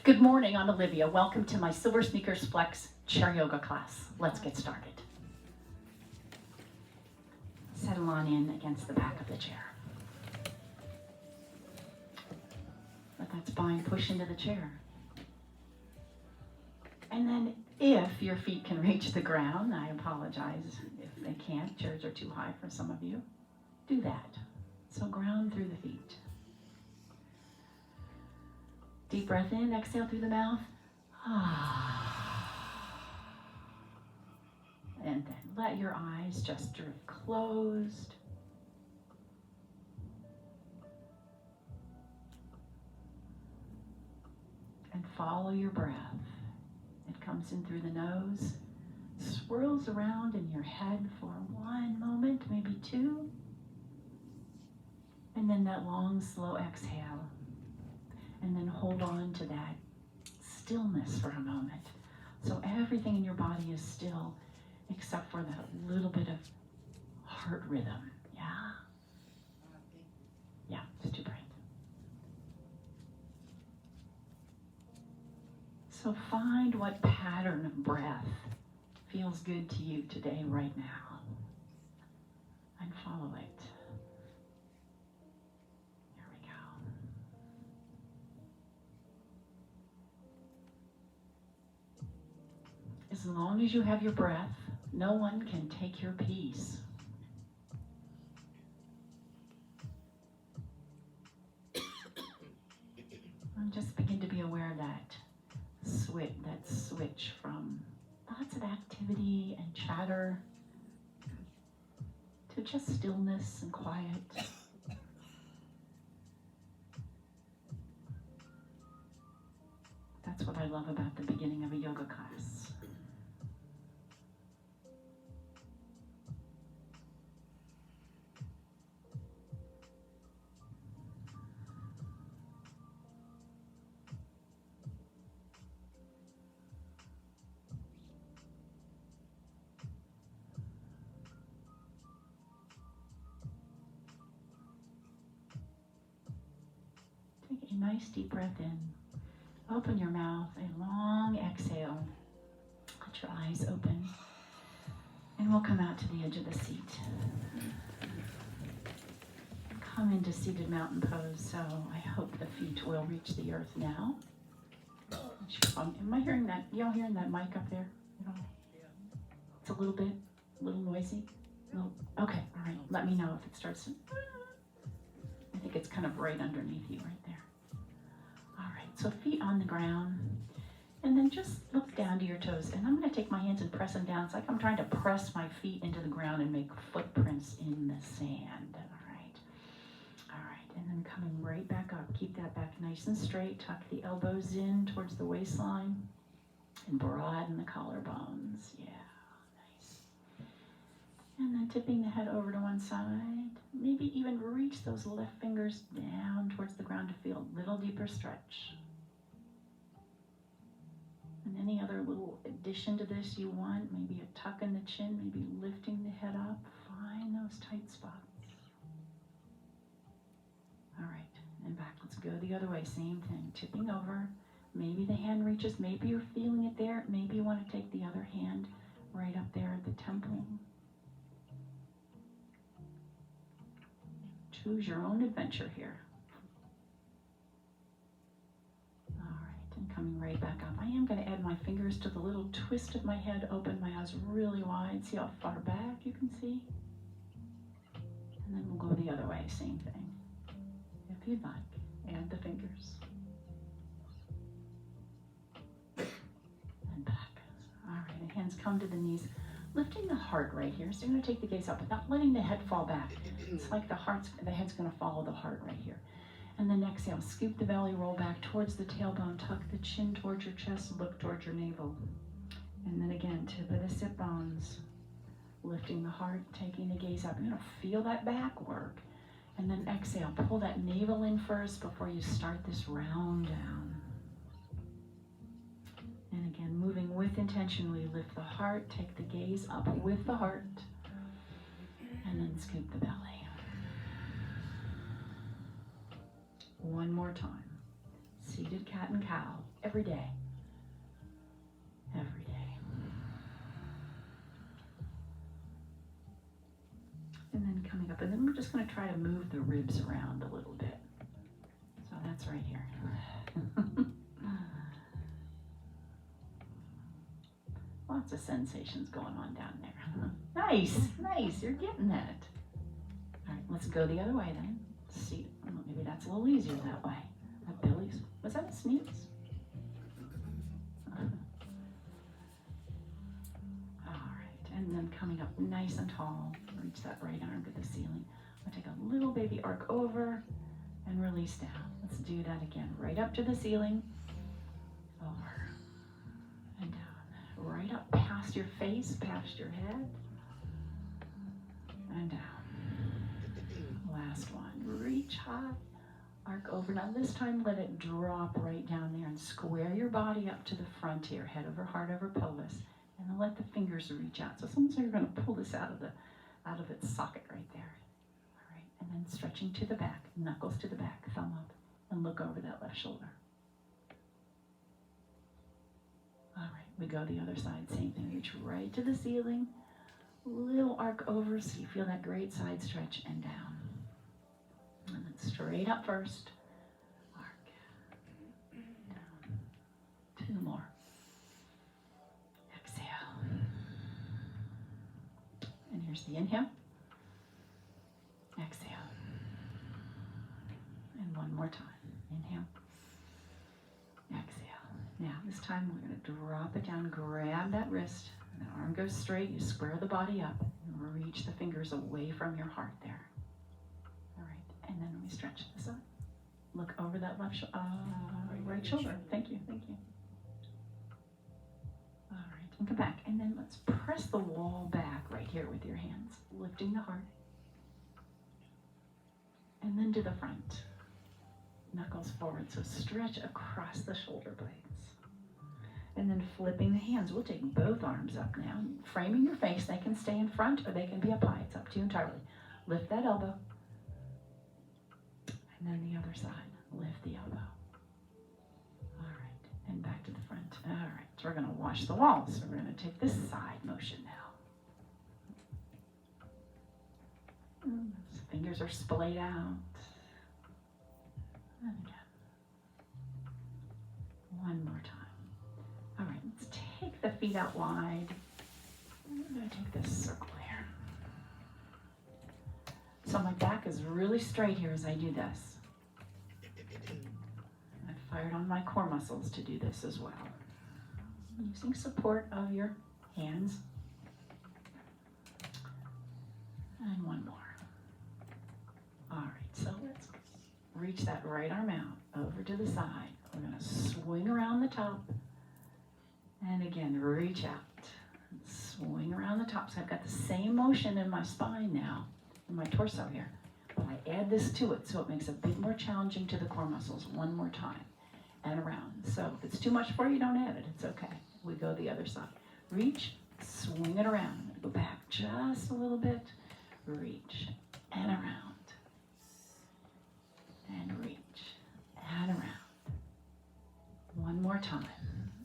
Good morning, I'm Olivia. Welcome to my Silversneakers Flex chair yoga class. Let's get started. Settle on in against the back of the chair. Let that spine push into the chair. And then if your feet can reach the ground, I apologize if they can't, chairs are too high for some of you, do that. So ground through the feet. Deep breath in, exhale through the mouth. And then let your eyes just drift closed. And follow your breath. It comes in through the nose, swirls around in your head for one moment, maybe two. And then that long, slow exhale. And then hold on to that stillness for a moment. So everything in your body is still except for that little bit of heart rhythm. Yeah? Yeah, just do breath. So find what pattern of breath feels good to you today, right now. And follow it. As long as you have your breath, no one can take your peace. And just begin to be aware of that switch from lots of activity and chatter to just stillness and quiet. That's what I love about the beginning of a yoga class. Take a nice deep breath in. Open your mouth, a long exhale. Let your eyes open. And we'll come out to the edge of the seat. Come into seated mountain pose, so I hope the feet will reach the earth now. Am I hearing that? Y'all hearing that mic up there? It's a little noisy. Okay, all right. Let me know if it starts to... I think it's kind of right underneath you right there. All right, so feet on the ground. And then just look down to your toes. And I'm going to take my hands and press them down. It's like I'm trying to press my feet into the ground and make footprints in the sand. All right, and then coming right back up. Keep that back nice and straight. Tuck the elbows in towards the waistline and broaden the collarbones. Yeah, nice. And then tipping the head over to one side. Maybe even reach those left fingers down towards the ground to feel a little deeper stretch. And any other little addition to this you want, maybe a tuck in the chin, maybe lifting the head up. Find those tight spots. All right, and back. Let's go the other way. Same thing. Tipping over. Maybe the hand reaches. Maybe you're feeling it there. Maybe you want to take the other hand right up there at the temple. Choose your own adventure here. All right, and coming right back up. I am going to add my fingers to the little twist of my head. Open my eyes really wide. See how far back you can see? And then we'll go the other way. Same thing. If you'd like, add the fingers. And back. All right, and hands come to the knees. Lifting the heart right here. So you're going to take the gaze up, but not letting the head fall back. It's like the head's going to follow the heart right here. And then exhale, scoop the belly, roll back towards the tailbone, tuck the chin towards your chest, look towards your navel. And then again, tip of the sit bones, lifting the heart, taking the gaze up. You're going to feel that back work. And then exhale, pull that navel in first before you start this round down. And again, moving with intention, we lift the heart, take the gaze up with the heart, and then scoop the belly. One more time. Seated cat and cow every day. Every day. And then coming up, and then we're just going to try to move the ribs around a little bit. So that's right here. Lots of sensations going on down there. Nice, nice, you're getting that. All right, let's go the other way then. Let's see, maybe that's a little easier that way. That belly's, was that a sneeze? All right, and then coming up nice and tall, reach that right arm to the ceiling. I'll take a little baby arc over and release down. Let's do that again. Right up to the ceiling, over and down. Right up past your face, past your head, and down. Last one. Reach high, arc over. Now this time let it drop right down there and square your body up to the front here, head over heart over pelvis, and then let the fingers reach out. So sometimes you're going to pull this out of its socket right there. All right, and then stretching to the back, knuckles to the back, thumb up, and look over that left shoulder. All right, we go the other side, same thing. Reach right to the ceiling, little arc over so you feel that great side stretch, and down. And then straight up first, arc, down. 2 more. Exhale. And here's the inhale. Exhale. And one more time. Inhale. Exhale. Now, this time we're going to drop it down, grab that wrist, and the arm goes straight, you square the body up, and reach the fingers away from your heart there. All right, and then we stretch this up. Look over that right shoulder. Thank you. All right, and come back, and then let's press the wall back right here with your hands, lifting the heart. And then to the front. Knuckles forward, so stretch across the shoulder blades. And then flipping the hands. We'll take both arms up now. Framing your face, they can stay in front or they can be up high. It's up to you entirely. Lift that elbow. And then the other side. Lift the elbow. All right, and back to the front. All right, so we're going to wash the walls. So we're going to take this side motion now. Fingers are splayed out. And again. One more time. All right, let's take the feet out wide. I'm going to take this circle here. So my back is really straight here as I do this. I've fired on my core muscles to do this as well. Using support of your hands. And one more. All right, so let's reach that right arm out, over to the side. We're going to swing around the top. And again, reach out. Swing around the top. So I've got the same motion in my spine now, in my torso here. But I add this to it, so it makes it a bit more challenging to the core muscles. One more time. And around. So if it's too much for you, don't add it. It's okay. We go the other side. Reach, swing it around. Go back just a little bit. Reach, and around. And reach, and around. One more time,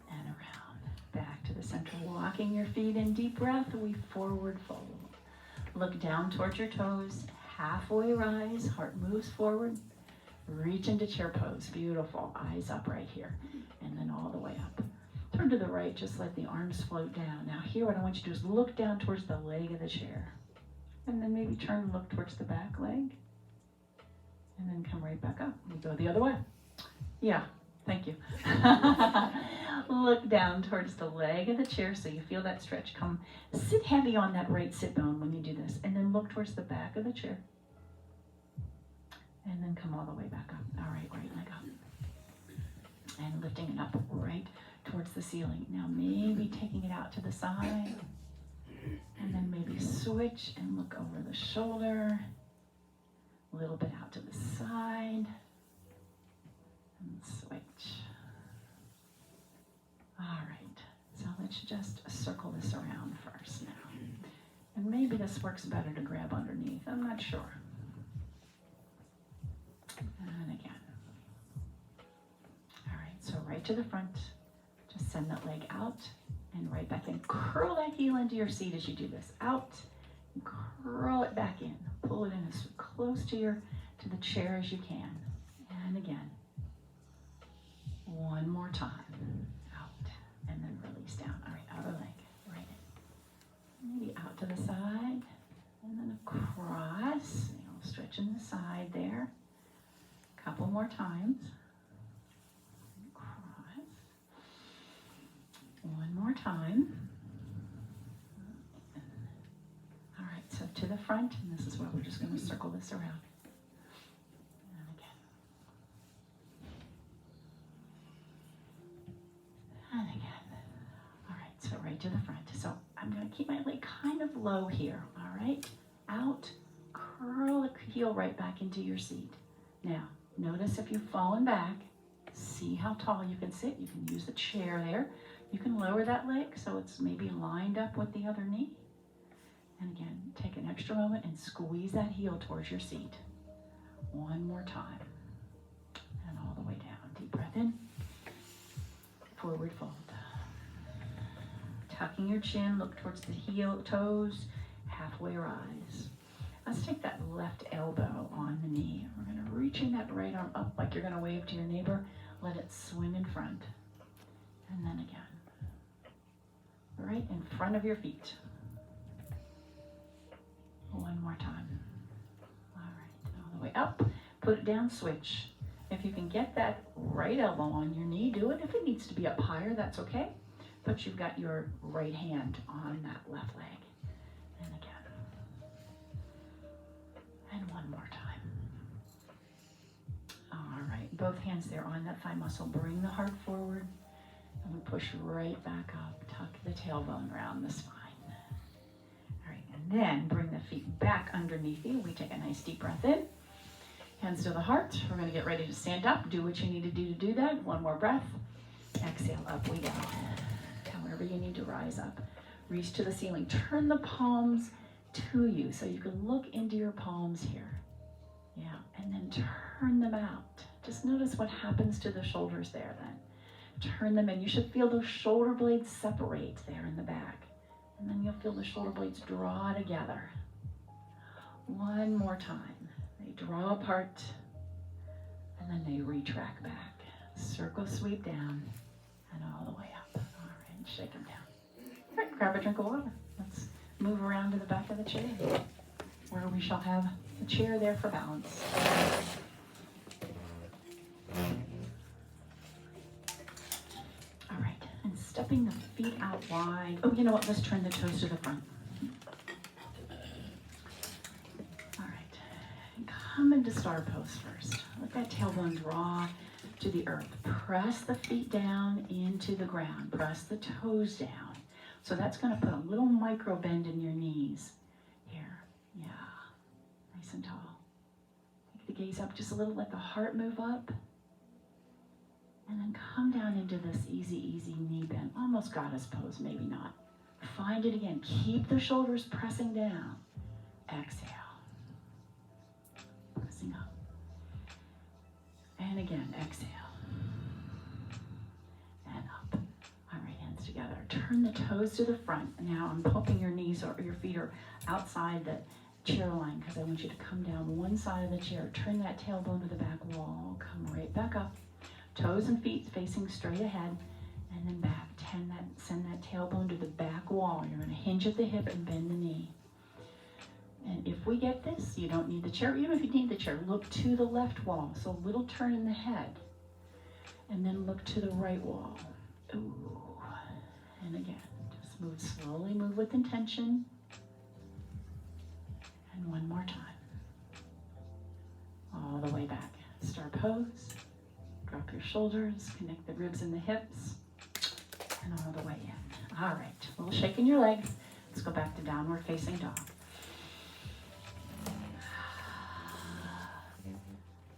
and around. Back to the center, walking your feet in. Deep breath, we forward fold. Look down towards your toes, halfway rise, heart moves forward. Reach into chair pose, beautiful. Eyes up right here, and then all the way up. Turn to the right, just let the arms float down. Now here, what I want you to do is look down towards the leg of the chair. And then maybe turn and look towards the back leg. And then come right back up. We go the other way. Yeah, thank you. Look down towards the leg of the chair so you feel that stretch. Come, sit heavy on that right sit bone when you do this. And then look towards the back of the chair. And then come all the way back up. All right, right leg up. And lifting it up right towards the ceiling. Now maybe taking it out to the side. And then maybe switch and look over the shoulder. A little bit out to the side. And switch. All right. So let's just circle this around first now. And maybe this works better to grab underneath. I'm not sure. And again. All right. to the front. Just send that leg out and right back in. Curl that heel into your seat as you do this. Out, and curl it back in. Pull it in as close to the chair as you can. And again. One more time. Out, and then release down. All right, outer leg, right in. Maybe out to the side, and then across. Stretching the side there. Couple more times. Cross. One more time. All right, so to the front, and this is where we're just going to circle this around. And again. And again. All right, so right to the front. So I'm going to keep my leg kind of low here, all right? Out, curl the heel right back into your seat. Now, notice if you've fallen back, see how tall you can sit. You can use the chair there. You can lower that leg so it's maybe lined up with the other knee. And again, take an extra moment and squeeze that heel towards your seat. One more time. And all the way down. Deep breath in. Forward fold. Tucking your chin, look towards the heel, toes, halfway rise. Let's take that left elbow on the knee. We're going to reach in that right arm up like you're going to wave to your neighbor. Let it swing in front. And then again. Right in front of your feet. One more time. All right, all the way up. Put it down, switch. If you can get that right elbow on your knee, do it. If it needs to be up higher, that's okay. But you've got your right hand on that left leg. And again. And one more time. All right, both hands there on that thigh muscle. Bring the heart forward. And we push right back up. Tuck the tailbone around the spine. All right, and then bring the feet back underneath you. We take a nice deep breath in. Hands to the heart. We're going to get ready to stand up. Do what you need to do that. One more breath. Exhale, up we go. However you need to rise up. Reach to the ceiling. Turn the palms to you so you can look into your palms here. Yeah, and then turn them out. Just notice what happens to the shoulders there then. Turn them in. You should feel those shoulder blades separate there in the back. And then you'll feel the shoulder blades draw together. One more time. They draw apart, and then they retract back. Circle sweep down, and all the way up. All right, shake them down. All right, grab a drink of water. Let's move around to the back of the chair, where we shall have the chair there for balance. All right, and stepping the feet out wide. Oh, you know what? Let's turn the toes to the front. Come into star pose first. Let that tailbone draw to the earth. Press the feet down into the ground. Press the toes down. So that's going to put a little micro bend in your knees. Here. Yeah. Nice and tall. Take the gaze up just a little. Let the heart move up. And then come down into this easy knee bend. Almost goddess pose, maybe not. Find it again. Keep the shoulders pressing down. Exhale. Pressing up. And again, exhale. And up. All right, hands together. Turn the toes to the front. Now I'm hoping your knees or your feet are outside the chair line because I want you to come down one side of the chair. Turn that tailbone to the back wall. Come right back up. Toes and feet facing straight ahead. And then back. Send that tailbone to the back wall. You're going to hinge at the hip and bend the knee. And if we get this, you don't need the chair. Even if you need the chair, look to the left wall. So a little turn in the head. And then look to the right wall. Ooh. And again, just move slowly, move with intention. And one more time. All the way back. Star pose. Drop your shoulders, connect the ribs and the hips. And all the way in. All right, a little shake in your legs. Let's go back to downward facing dog.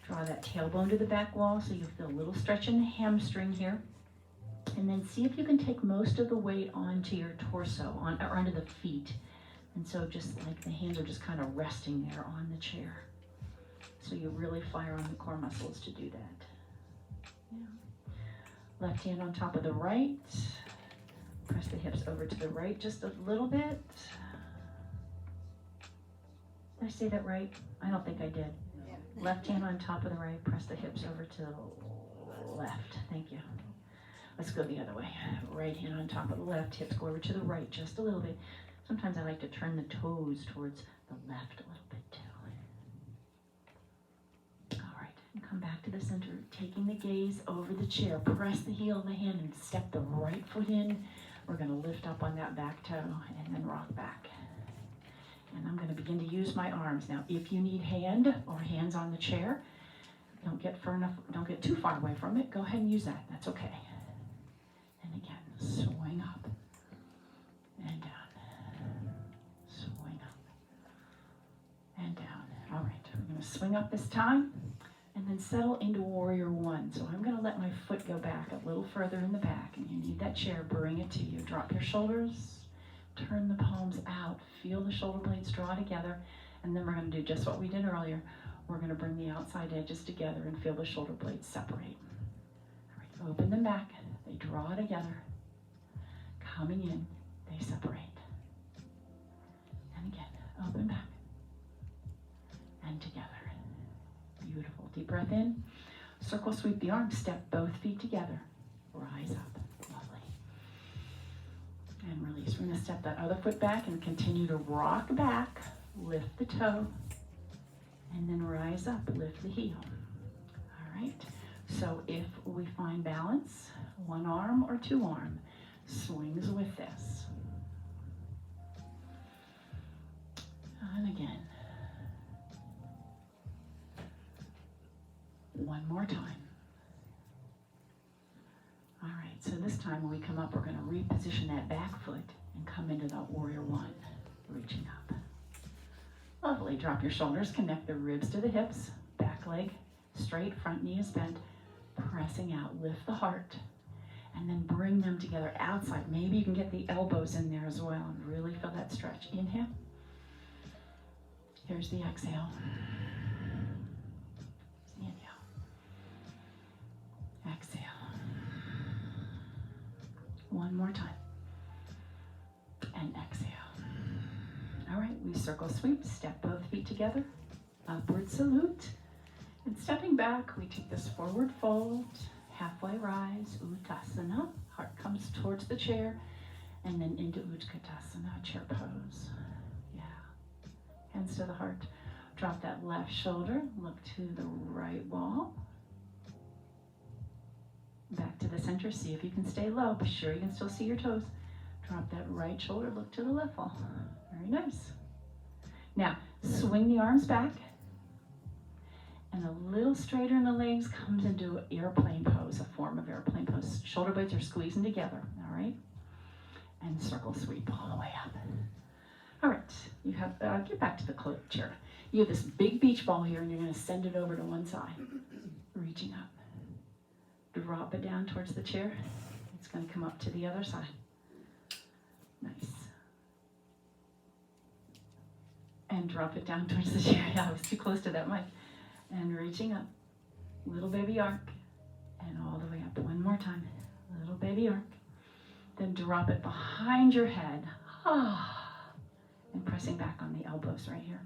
Draw that tailbone to the back wall so you feel a little stretch in the hamstring here. And then see if you can take most of the weight onto your torso, or onto the feet. And so just like the hands are just kind of resting there on the chair. So you really fire on the core muscles to do that. Yeah. Left hand on top of the right. Press the hips over to the right just a little bit. Did I say that right? I don't think I did. Left hand on top of the right. Press the hips over to the left. Thank you. Let's go the other way. Right hand on top of the left. Hips go over to the right just a little bit. Sometimes I like to turn the toes towards the left a little bit too. All right, and come back to the center, taking the gaze over the chair. Press the heel of the hand and step the right foot in. We're going to lift up on that back toe and then rock back. And I'm going to begin to use my arms. Now, if you need hand or hands on the chair, don't get too far away from it. Go ahead and use that. That's okay. And again, swing up and down. Swing up and down. All right, we're going to swing up this time and then settle into warrior one. So I'm going to let my foot go back a little further in the back, and you need that chair. Bring it to you. Drop your shoulders. Turn the palms out. Feel the shoulder blades draw together. And then we're going to do just what we did earlier. We're going to bring the outside edges together and feel the shoulder blades separate. All right, open them back. They draw together. Coming in, they separate. And again, open back. And together. Beautiful. Deep breath in. Circle sweep the arms. Step both feet together. Rise up. Lovely. And release. We're going to step that other foot back and continue to rock back. Lift the toe. And then rise up. Lift the heel. All right. So if we find balance, one arm or two arm swings with this. And again. One more time. All right, so this time when we come up, we're going to reposition that back foot and come into that warrior one, reaching up. Lovely. Drop your shoulders, connect the ribs to the hips, back leg straight, front knee is bent, pressing out, lift the heart, and then bring them together outside. Maybe you can get the elbows in there as well and really feel that stretch. Inhale. Here's the exhale. Exhale. One more time. And exhale. All right, we circle sweep, step both feet together, upward salute. And stepping back, we take this forward fold, halfway rise, Uttasana. Heart comes towards the chair, and then into Utkatasana, chair pose. Yeah. Hands to the heart. Drop that left shoulder, look to the right wall. Back to the center, see if you can stay low. Be sure you can still see your toes. Drop that right shoulder, look to the left wall. Very nice. Now, swing the arms back. And a little straighter in the legs comes into airplane pose, a form of airplane pose. Shoulder blades are squeezing together, all right? And circle sweep all the way up. All right, you have, get back to the chair. You have this big beach ball here, and you're gonna send it over to one side, reaching up. Drop it down towards the chair. It's going to come up to the other side. Nice. And drop it down towards the chair. Yeah, I was too close to that mic. And reaching up. Little baby arc. And all the way up. One more time. Little baby arc. Then drop it behind your head. And pressing back on the elbows right here.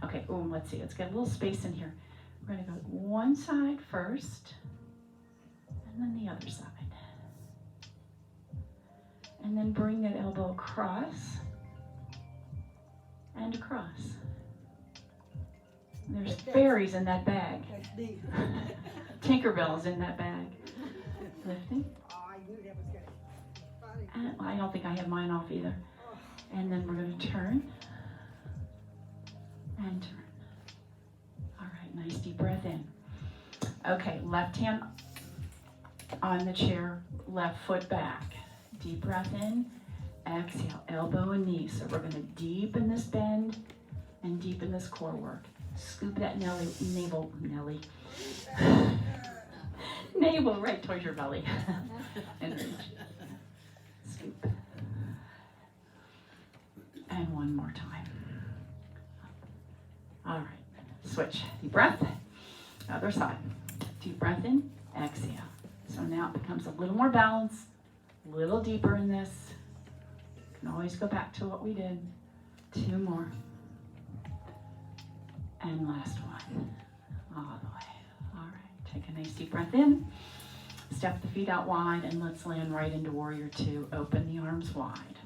Okay, let's see. Let's get a little space in here. We're going to go one side first. And then the other side. And then bring that elbow across and across. There's fairies in that bag. Tinkerbell's in that bag. Lifting. And I don't think I have mine off either. And then we're going to turn and turn. All right, nice deep breath in. Okay, left hand on the chair, left foot back. Deep breath in, exhale, elbow and knee. So we're going to deepen this bend and deepen this core work. Scoop that navel right towards your belly. And reach. Scoop. And one more time. All right, switch. Deep breath, other side. Deep breath in, exhale. So now it becomes a little more balanced, a little deeper in this. You can always go back to what we did. 2 more. And last one. All the way. All right, take a nice deep breath in. Step the feet out wide and let's land right into warrior 2. Open the arms wide.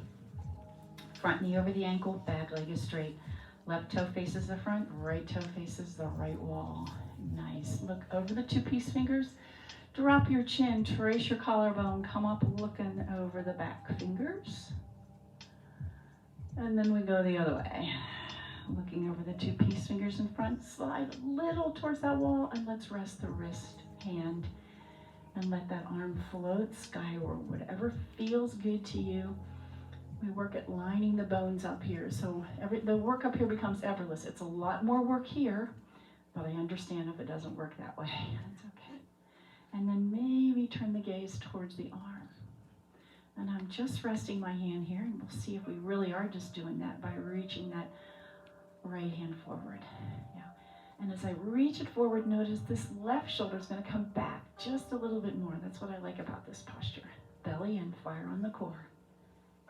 Front knee over the ankle, back leg is straight. Left toe faces the front, right toe faces the right wall. Nice. Look over the 2 peace fingers. Drop your chin, trace your collarbone, come up looking over the back fingers. And then we go the other way. Looking over the 2 peace fingers in front, slide a little towards that wall and let's rest the wrist, hand, and let that arm float skyward, whatever feels good to you. We work at lining the bones up here. So the work up here becomes effortless. It's a lot more work here, but I understand if it doesn't work that way. That's okay. And then maybe turn the gaze towards the arm. And I'm just resting my hand here, and we'll see if we really are just doing that by reaching that right hand forward. Yeah. And as I reach it forward, notice this left shoulder is going to come back just a little bit more. That's what I like about this posture. Belly in, fire on the core.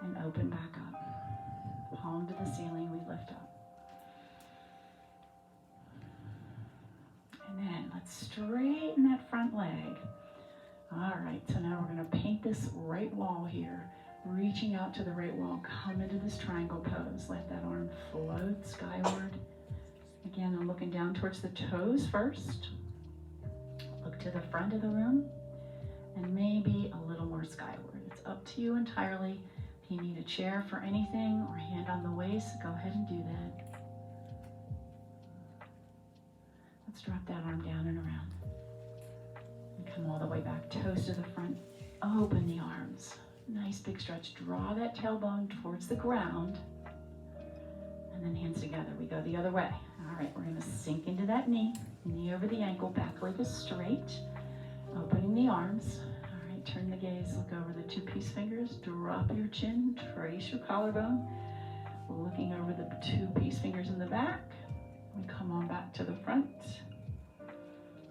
And open back up. Palm to the ceiling, we lift up. And then let's straighten that front leg. All right, so now we're going to paint this right wall here. Reaching out to the right wall, come into this triangle pose. Let that arm float skyward. Again, I'm looking down towards the toes first. Look to the front of the room. And maybe a little more skyward. It's up to you entirely. If you need a chair for anything or hand on the waist, go ahead and do that. Let's drop that arm down and around. And come all the way back, toes to the front. Open the arms. Nice big stretch. Draw that tailbone towards the ground. And then hands together. We go the other way. All right, we're going to sink into that knee. Knee over the ankle, back leg is straight. Opening the arms. Turn the gaze, look over the 2 peace fingers, drop your chin, trace your collarbone. Looking over the 2 peace fingers in the back. We come on back to the front.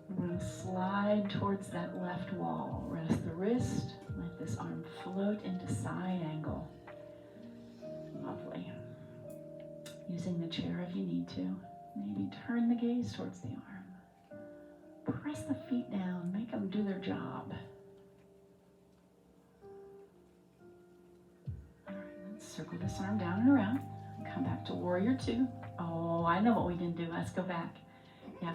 We're going to slide towards that left wall. Rest the wrist, let this arm float into side angle. Lovely. Using the chair if you need to. Maybe turn the gaze towards the arm. Press the feet down, make them do their job. Circle this arm down and around. Come back to warrior 2. Oh, I know what we didn't do. Let's go back. Yeah,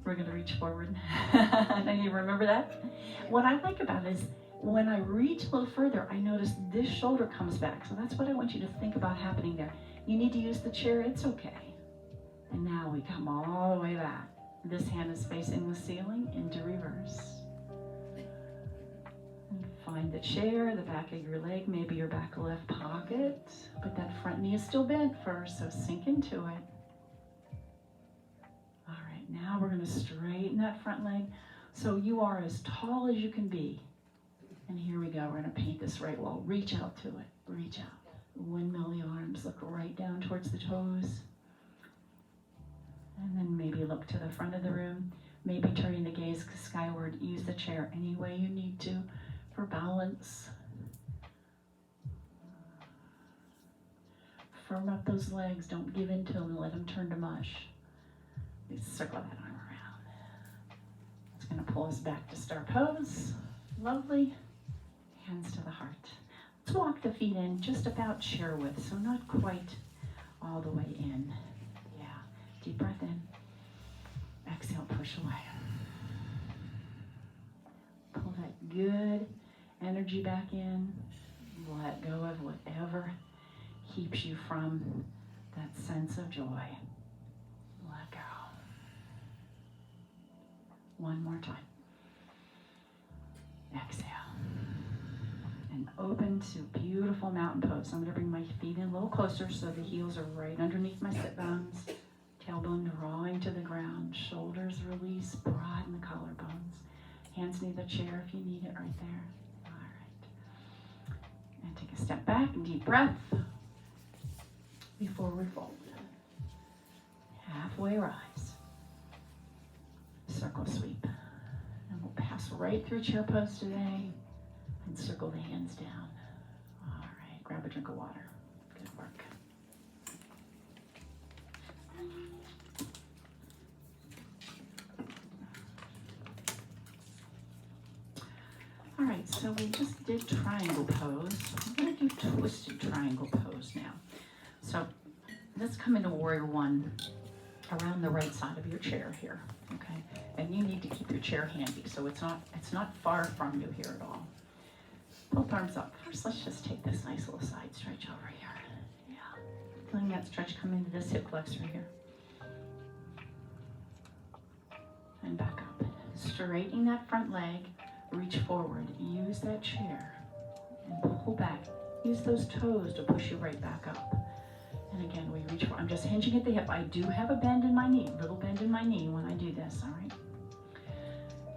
we're going to reach forward. Now you remember that? What I like about it is when I reach a little further, I notice this shoulder comes back. So that's what I want you to think about happening there. You need to use the chair. It's okay. And now we come all the way back. This hand is facing the ceiling into reverse. Find the chair, the back of your leg, maybe your back left pocket, but that front knee is still bent first, so sink into it. All right, now we're going to straighten that front leg so you are as tall as you can be. And here we go, we're going to paint this right wall. Reach out to it, reach out. Windmill the arms, look right down towards the toes. And then maybe look to the front of the room, maybe turning the gaze skyward. Use the chair any way you need to. For balance. Firm up those legs. Don't give in to them. Let them turn to mush. Circle that arm around. It's going to pull us back to star pose. Lovely. Hands to the heart. Let's walk the feet in just about chair width, so not quite all the way in. Yeah. Deep breath in. Exhale, push away. Pull that good energy back in. Let go of whatever keeps you from that sense of joy. Let go. One more time. Exhale. And open to beautiful mountain pose. I'm going to bring my feet in a little closer so the heels are right underneath my sit bones. Tailbone drawing to the ground. Shoulders release, broaden the collarbones. Hands near the chair if you need it right there. All right. And take a step back, deep breath. Forward fold. Halfway rise. Circle sweep. And we'll pass right through chair pose today and circle the hands down. All right, grab a drink of water. Good work. All right, so we just did triangle pose. We're going to do twisted triangle pose now. So let's come into warrior one around the right side of your chair here, okay? And you need to keep your chair handy, so it's not far from you here at all. Both arms up. First, let's just take this nice little side stretch over here. Yeah, feeling that stretch come into this hip flexor here. And back up. Straightening that front leg, reach forward. Use that chair and pull back. Use those toes to push you right back up. And again, we reach forward. I'm just hinging at the hip. I do have a bend in my knee, a little bend in my knee when I do this, all right?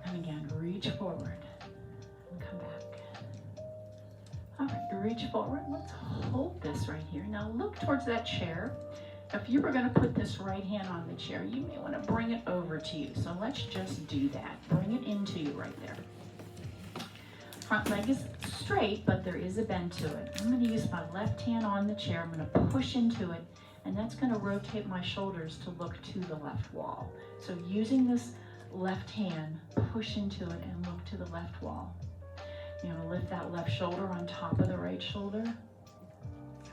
And again, reach forward and come back. All right, reach forward. Let's hold this right here. Now look towards that chair. If you were going to put this right hand on the chair, you may want to bring it over to you. So let's just do that. Bring it into you right there. Front leg is straight, but there is a bend to it. I'm going to use my left hand on the chair. I'm going to push into it, and that's going to rotate my shoulders to look to the left wall. So using this left hand, push into it and look to the left wall. You're going to lift that left shoulder on top of the right shoulder.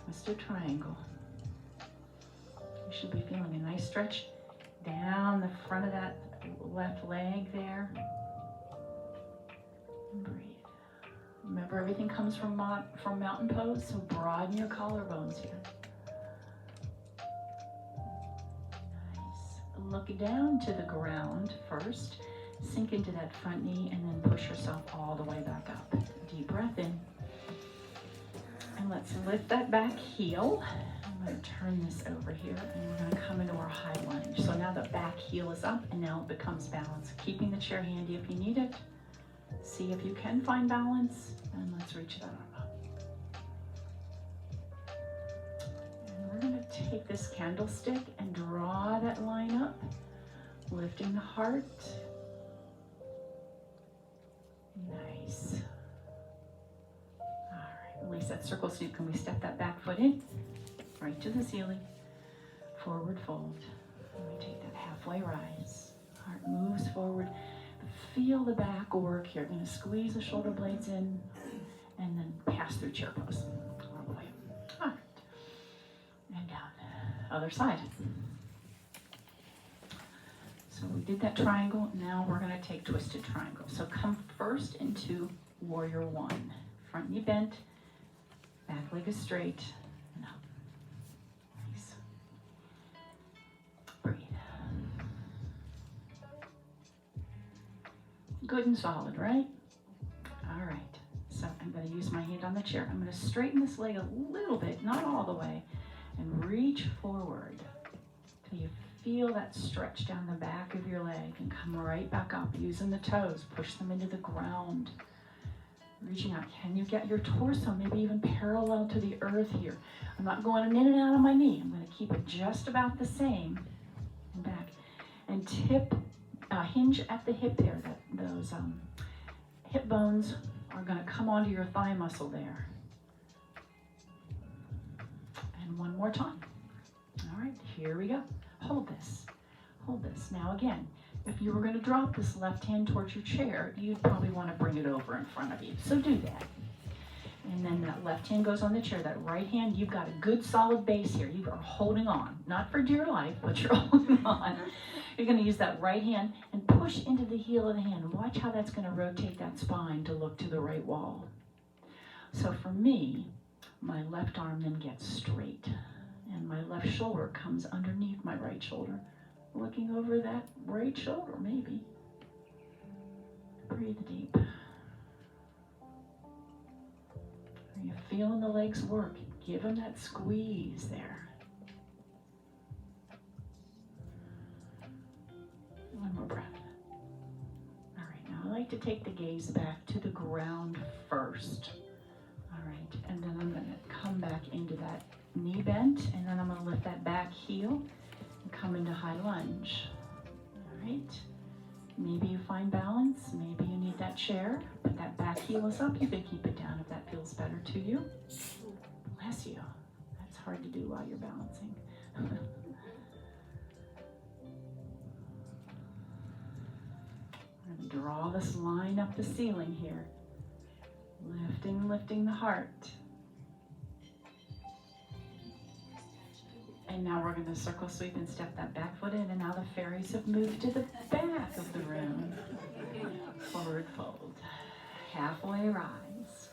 Twisted triangle. You should be feeling a nice stretch down the front of that left leg there. And breathe. Remember, everything comes from mountain pose, so broaden your collarbones here. Nice. Look down to the ground first. Sink into that front knee and then push yourself all the way back up. Deep breath in. And let's lift that back heel. I'm going to turn this over here and we're going to come into our high lunge. So now the back heel is up and now it becomes balance. Keeping the chair handy if you need it. See if you can find balance, and let's reach that arm up. And we're going to take this candlestick and draw that line up, lifting the heart. Nice. All right, release that circle sweep. Can we step that back foot in? Right to the ceiling. Forward fold. And we take that halfway rise. Heart moves forward. Feel the back work here. Going to squeeze the shoulder blades in and then pass through chair pose. All the way. All right. And down. Other side. So we did that triangle. Now we're going to take twisted triangle. So come first into warrior one. Front knee bent. Back leg is straight. And up. Nice. Breathe. Good and solid, right? All right. So I'm going to use my hand on the chair. I'm going to straighten this leg a little bit, not all the way, and reach forward till you feel that stretch down the back of your leg and come right back up using the toes. Push them into the ground. Reaching out. Can you get your torso maybe even parallel to the earth here? I'm not going in and out of my knee. I'm going to keep it just about the same and back. And tip. Hinge at the hip there. Those hip bones are going to come onto your thigh muscle there. And one more time. All right, here we go. Hold this. Hold this. Now again, if you were going to drop this left hand towards your chair, you'd probably want to bring it over in front of you. So do that. And then that left hand goes on the chair. That right hand, you've got a good solid base here. You are holding on. Not for dear life, but you're holding on. You're going to use that right hand and push into the heel of the hand. Watch how that's going to rotate that spine to look to the right wall. So for me, my left arm then gets straight. And my left shoulder comes underneath my right shoulder. Looking over that right shoulder, maybe. Breathe deep. Are you feeling the legs work? Give them that squeeze there. One more breath. All right, now I like to take the gaze back to the ground first. All right, and then I'm going to come back into that knee bent, and then I'm going to lift that back heel and come into high lunge. All right, Maybe you find balance, maybe you need that chair, but that back heel is up, you can keep it down if that feels better to you. Bless you. That's hard to do while you're balancing. I'm going to draw this line up the ceiling here. Lifting the heart. And now we're going to circle sweep and step that back foot in, and now the fairies have moved to the back of the room. Forward fold. Halfway rise.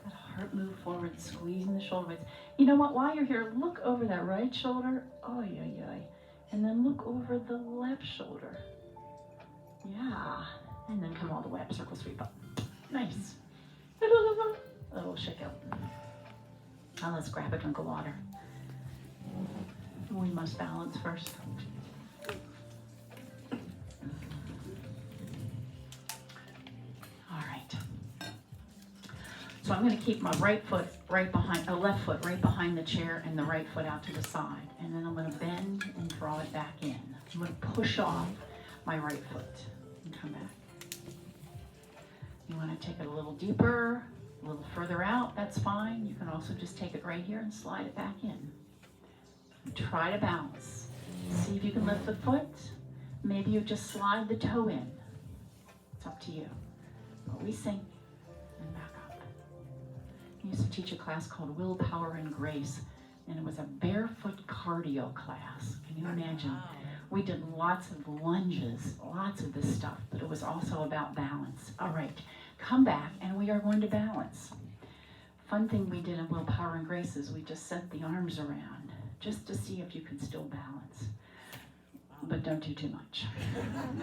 That heart move forward, squeezing the shoulder blades. You know what? While you're here, look over that right shoulder. Oh, yeah. And then look over the left shoulder. Yeah. And then come all the way up, circle sweep up. Nice. A little shake out. Now let's grab a drink of water. We must balance first. All right. So I'm going to keep my left foot right behind the chair and the right foot out to the side. And then I'm going to bend and draw it back in. I'm going to push off my right foot and come back. You want to take it a little deeper, a little further out, that's fine. You can also just take it right here and slide it back in. Try to balance. See if you can lift the foot. Maybe you just slide the toe in. It's up to you. But we sink and back up. I used to teach a class called Willpower and Grace, and it was a barefoot cardio class. Can you imagine? We did lots of lunges, lots of this stuff, but it was also about balance. All right, come back, and we are going to balance. Fun thing we did in Willpower and Grace is we just sent the arms around, just to see if you can still balance. But don't do too much.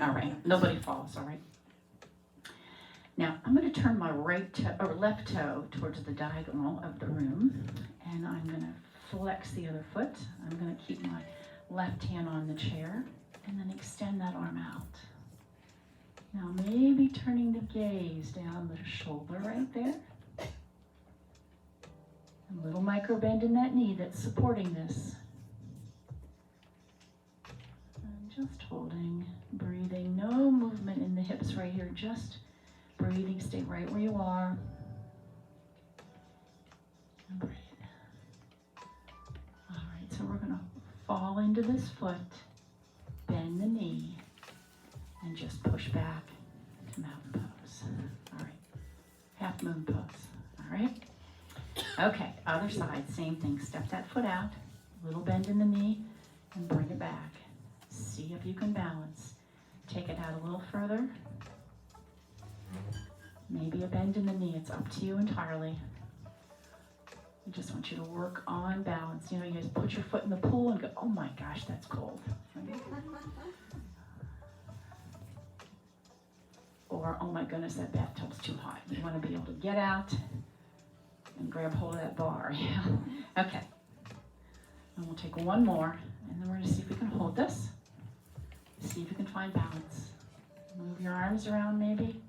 All right, nobody falls, all right? Now, I'm going to turn my left toe towards the diagonal of the room, and I'm going to flex the other foot. I'm going to keep my left hand on the chair, and then extend that arm out. Now, maybe turning the gaze down the shoulder right there. A little micro bend in that knee that's supporting this. And just holding, breathing, no movement in the hips right here, just breathing, stay right where you are. And breathe. All right, so we're going to fall into this foot, bend the knee, and just push back to mountain pose. All right, half moon pose. All right. Okay, other side, same thing. Step that foot out, little bend in the knee, and bring it back. See if you can balance. Take it out a little further. Maybe a bend in the knee. It's up to you entirely. I just want you to work on balance. You know, you just put your foot in the pool and go, oh my gosh, that's cold. Or, oh my goodness, that bathtub's too hot. You want to be able to get out and grab hold of that bar. Yeah. Okay. And we'll take one more, and then we're going to see if we can hold this. See if you can find balance. Move your arms around maybe.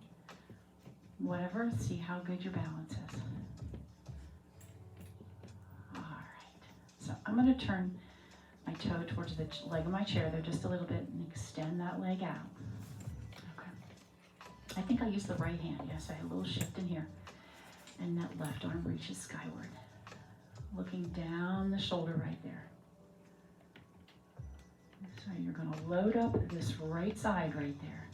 Whatever. See how good your balance is. All right. So I'm going to turn my toe towards the leg of my chair there just a little bit and extend that leg out. Okay. I think I used the right hand. Yes, I had a little shift in here. And that left arm reaches skyward. Looking down the shoulder right there. So you're going to load up this right side right there.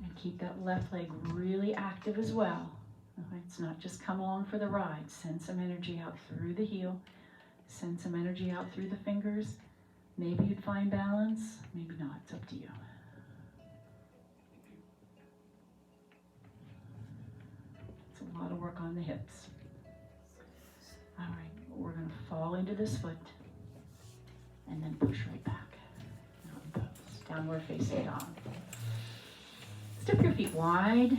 And keep that left leg really active as well. Okay, it's not just come along for the ride. Send some energy out through the heel. Send some energy out through the fingers. Maybe you'd find balance. Maybe not. It's up to you. A lot of work on the hips. All right, we're going to fall into this foot and then push right back. Downward facing dog. Step your feet wide.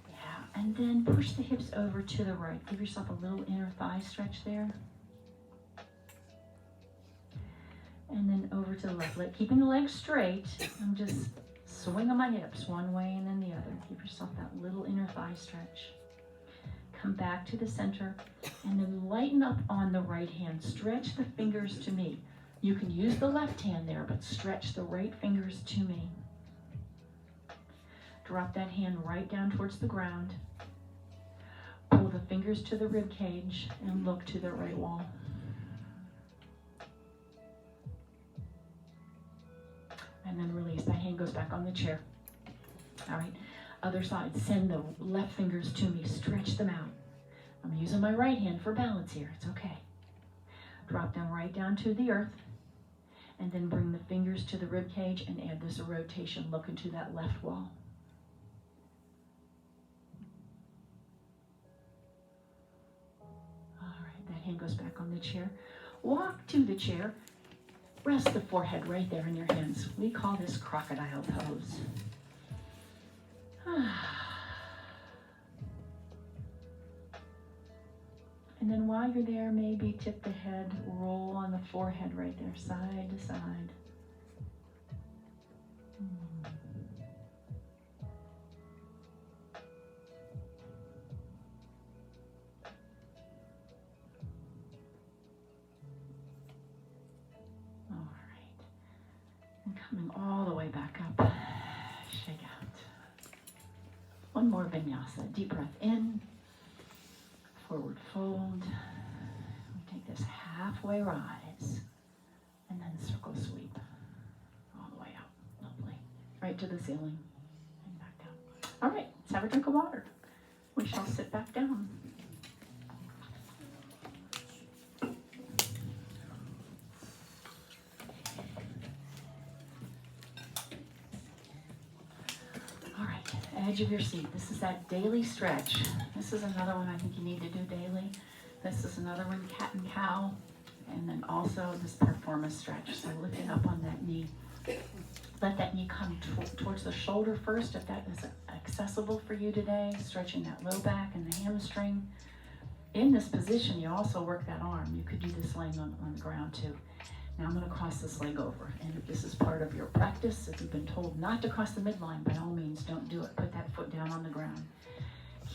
Yeah, and then push the hips over to the right. Give yourself a little inner thigh stretch there. And then over to the left leg. Keeping the legs straight. I'm just swinging my hips one way and then the other. Give yourself that little inner thigh stretch. Come back to the center and then lighten up on the right hand. Stretch the fingers to me. You can use the left hand there, but stretch the right fingers to me. Drop that hand right down towards the ground. Pull the fingers to the rib cage and look to the right wall. And then release. That hand goes back on the chair. All right. Other side. Send the left fingers to me. Stretch them out. I'm using my right hand for balance here. It's okay. Drop them right down to the earth. And then bring the fingers to the rib cage and add this rotation. Look into that left wall. All right. That hand goes back on the chair. Walk to the chair. Rest the forehead right there in your hands. We call this crocodile pose. And then while you're there, maybe tip the head, roll on the forehead right there, side to side. Coming all the way back up. Shake out. One more vinyasa. Deep breath in. Forward fold. We take this halfway rise. And then circle sweep. All the way up. Lovely. Right to the ceiling. And back down. All right. Let's have a drink of water. We shall sit back down. Edge of your seat. This is that daily stretch. This is another one I think you need to do daily. This is another one, cat and cow. And then also this preform stretch. So lifting up on that knee. Let that knee come towards the shoulder first if that is accessible for you today. Stretching that low back and the hamstring. In this position, you also work that arm. You could do this laying on the ground too. Now I'm going to cross this leg over. And if this is part of your practice, if you've been told not to cross the midline, by all means, don't do it. Put that foot down on the ground.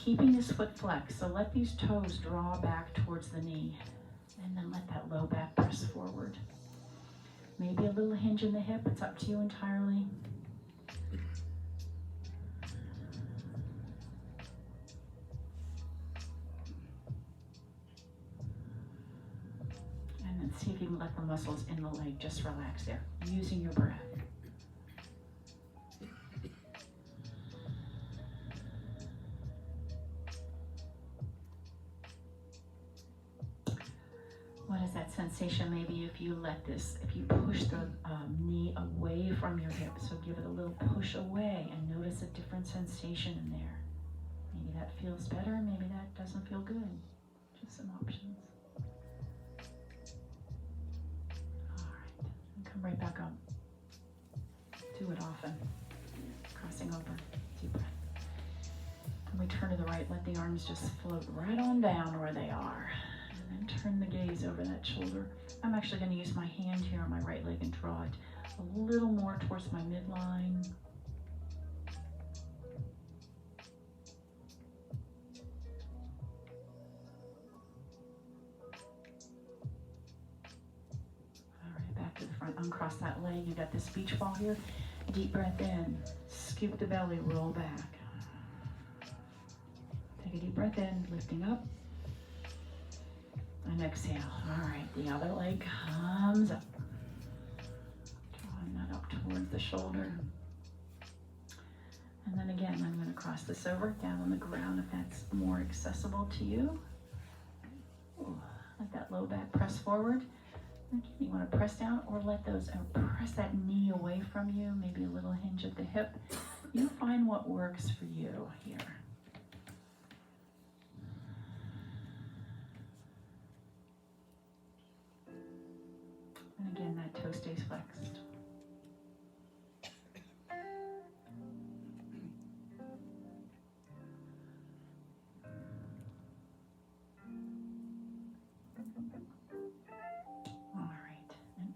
Keeping this foot flexed. So let these toes draw back towards the knee. And then let that low back press forward. Maybe a little hinge in the hip. It's up to you entirely. And see if you can let the muscles in the leg just relax there, using your breath. What is that sensation? Maybe if you push the knee away from your hip, so give it a little push away and notice a different sensation in there. Maybe that feels better, maybe that doesn't feel good. Just some options. Come right back up. Do it often. Crossing over. Deep breath. And we turn to the right. Let the arms just float right on down where they are. And then turn the gaze over that shoulder. I'm actually going to use my hand here on my right leg and draw it a little more towards my midline. Uncross that leg. You got this beach ball here. Deep breath in. Scoop the belly. Roll back. Take a deep breath in. Lifting up. And exhale. All right. The other leg comes up. Drawing that up towards the shoulder. And then again, I'm going to cross this over. Down on the ground if that's more accessible to you. Ooh, let that low back press forward. You want to press down or press that knee away from you, maybe a little hinge at the hip. You find what works for you here. And again, that toe stays flexed.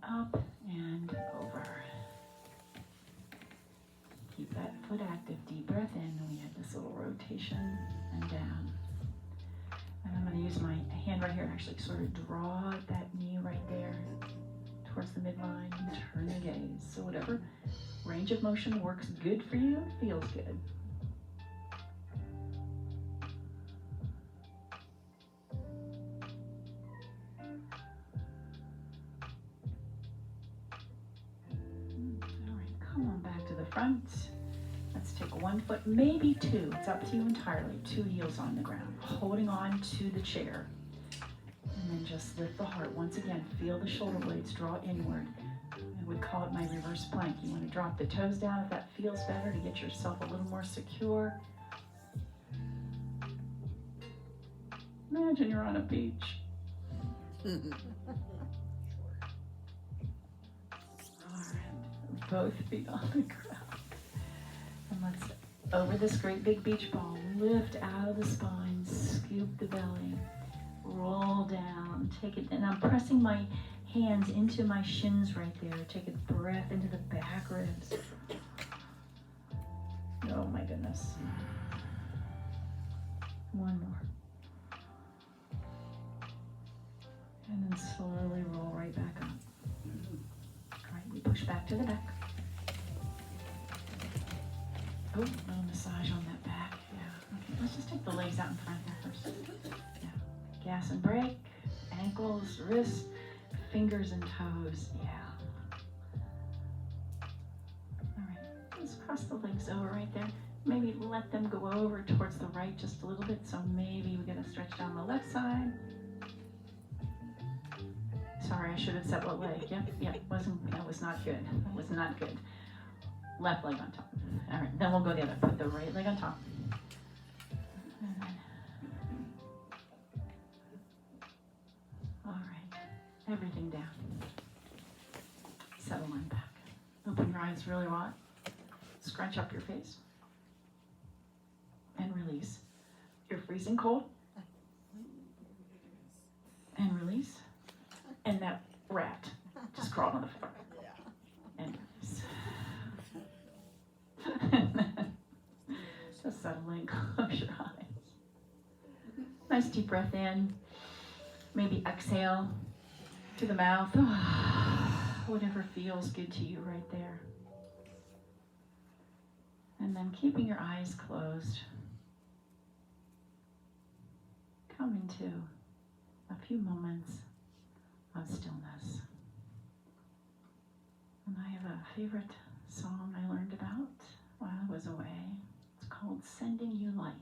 Up and over. Keep that foot active. Deep breath in. And we had this little rotation and down. And I'm going to use my hand right here and actually sort of draw that knee right there towards the midline and turn your gaze. So whatever range of motion works good for you, feels good. All right, come on back to the front. Let's take 1 foot, maybe 2. It's up to you entirely. 2 heels on the ground, holding on to the chair. And then just lift the heart. Once again, feel the shoulder blades draw inward. I would call it my reverse plank. You want to drop the toes down if that feels better to get yourself a little more secure. Imagine you're on a beach. All right, both feet on the ground. And let's, over this great big beach ball, lift out of the spine, scoop the belly, roll down, take it, and I'm pressing my hands into my shins right there. Take a breath into the back ribs. Oh my goodness. One more. And then slowly roll right back up. All right, we push back to the back. Oh, a little massage on that back. Yeah. Okay, let's just take the legs out in front here first. Yeah. Gas and brake, ankles, wrists, fingers and toes. Yeah. All right, let's cross the legs over right there. Maybe let them go over towards the right just a little bit. So maybe we gotta stretch down the left side. Sorry, I should have said what leg. Yep, that was not good. That was not good. Left leg on top. All right, then we'll go the other. Put the right leg on top. And then, all right, everything down. Settle on back. Open your eyes really wide. Scrunch up your face. And release. You're freezing cold. And release. And that rat just crawled on the floor. And release. Just settling. Close your eyes. Nice deep breath in. Maybe exhale to the mouth. Whatever feels good to you right there. And then keeping your eyes closed, come into a few moments of stillness. And I have a favorite song I learned about while I was away. It's called Sending You Light.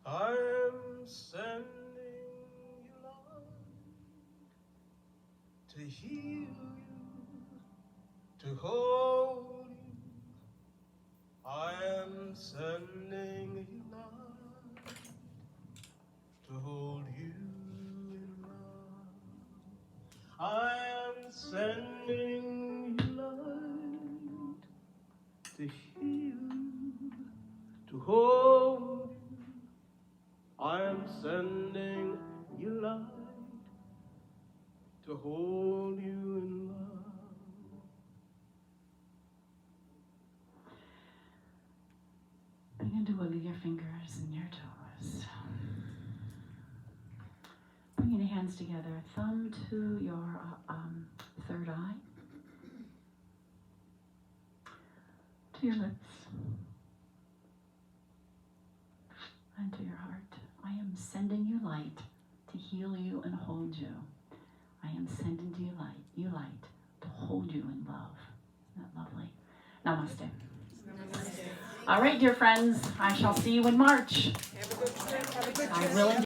I'm sending you light to heal you, to hold you. I am sending you light to hold you in love. I am sending you light to heal you, to hold you. I am sending you light to hold you in love. Begin to wiggle your fingers and your toes. Bringing the hands together, thumb to your third eye, to your lips, and to your heart. I am sending you light to heal you and hold you. I am sending you light to hold you in love. Isn't that lovely? Namaste. Namaste. All right, dear friends, I shall see you in March. Have a good trip. Have a good I trip. will indeed.